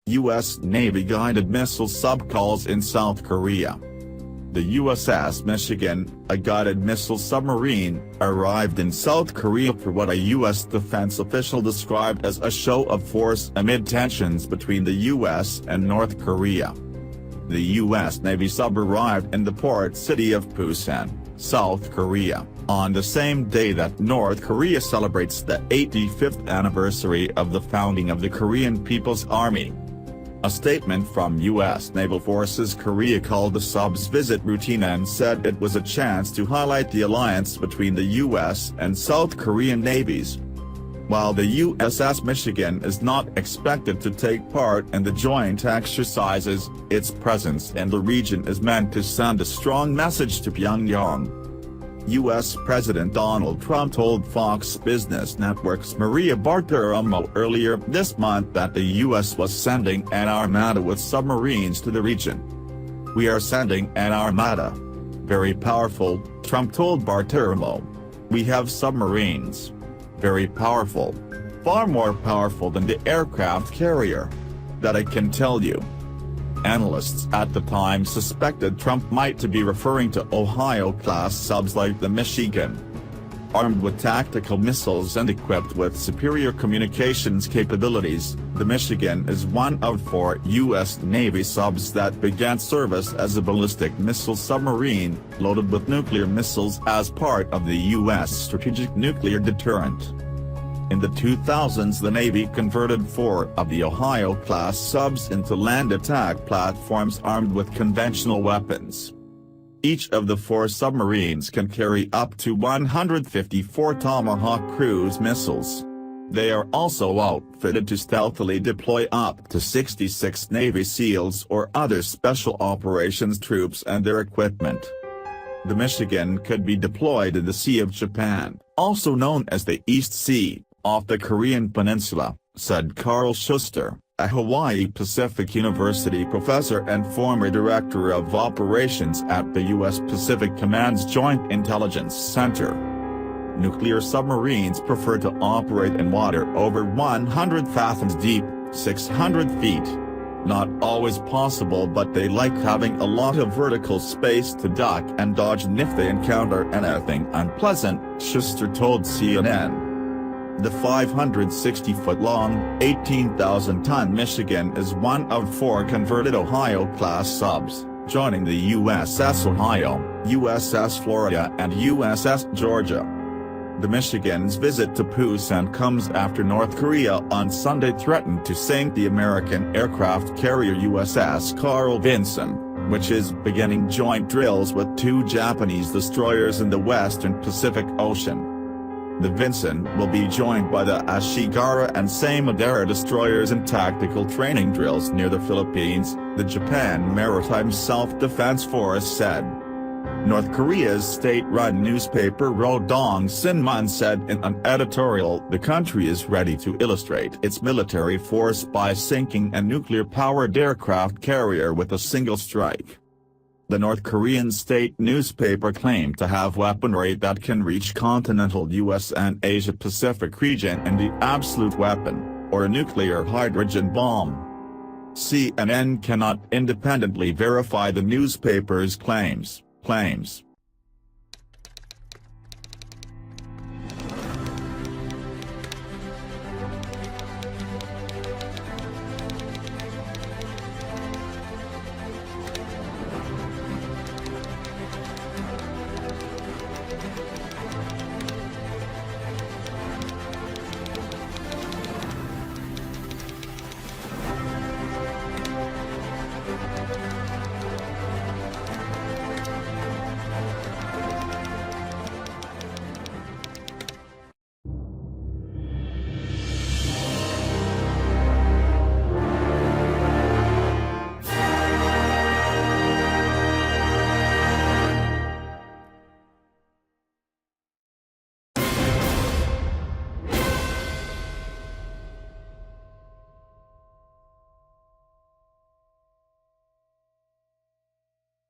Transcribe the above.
US Navy guided missile subcalls in South Korea. The USS Michigan, a guided missile submarine, arrived in South Korea for what a U.S. defense official described as a show of force amid tensions between the U.S. and North Korea. The U.S. Navy sub arrived in the port city of Busan, South Korea, on the same day that North Korea celebrates the 85th anniversary of the founding of the Korean People's Army. A statement from U.S. Naval Forces Korea called the sub's visit routine and said it was a chance to highlight the alliance between the U.S. and South Korean navies. While the USS Michigan is not expected to take part in the joint exercises, its presence in the region is meant to send a strong message to Pyongyang. U.S. President Donald Trump told Fox Business Network's Maria Bartiromo earlier this month that the U.S. was sending an armada with submarines to the region. "We are sending an armada. Very powerful," Trump told Bartiromo. "We have submarines. Very powerful. Far more powerful than the aircraft carrier. That I can tell you." Analysts at the time suspected Trump might be referring to Ohio-class subs like the Michigan. Armed with tactical missiles and equipped with superior communications capabilities, the Michigan is one of 4 U.S. Navy subs that began service as a ballistic missile submarine, loaded with nuclear missiles as part of the U.S. strategic nuclear deterrent. In the 2000s the Navy converted 4 of the Ohio-class subs into land attack platforms armed with conventional weapons. Each of the 4 submarines can carry up to 154 Tomahawk cruise missiles. They are also outfitted to stealthily deploy up to 66 Navy SEALs or other special operations troops and their equipment. The Michigan could be deployed in the Sea of Japan, also known as the East Sea, off the Korean peninsula, said Carl Schuster, a Hawaii Pacific University professor and former director of operations at the U.S. Pacific Command's Joint Intelligence Center. Nuclear submarines prefer to operate in water over 100 fathoms deep, 600 feet. Not always possible, but they like having a lot of vertical space to duck and dodge if they encounter anything unpleasant, Schuster told CNN. The 560-foot-long, 18,000-ton Michigan is one of 4 converted Ohio-class subs, joining the USS Ohio, USS Florida and USS Georgia. The Michigan's visit to Busan comes after North Korea on Sunday threatened to sink the American aircraft carrier USS Carl Vinson, which is beginning joint drills with 2 Japanese destroyers in the western Pacific Ocean. The Vinson will be joined by the Ashigara and Samadera destroyers in tactical training drills near the Philippines, the Japan Maritime Self-Defense Force said. North Korea's state-run newspaper Rodong Sinmun said in an editorial the country is ready to illustrate its military force by sinking a nuclear-powered aircraft carrier with a single strike. The North Korean state newspaper claimed to have weaponry that can reach continental US and Asia-Pacific region in the absolute weapon, or a nuclear hydrogen bomb. CNN cannot independently verify the newspaper's claims.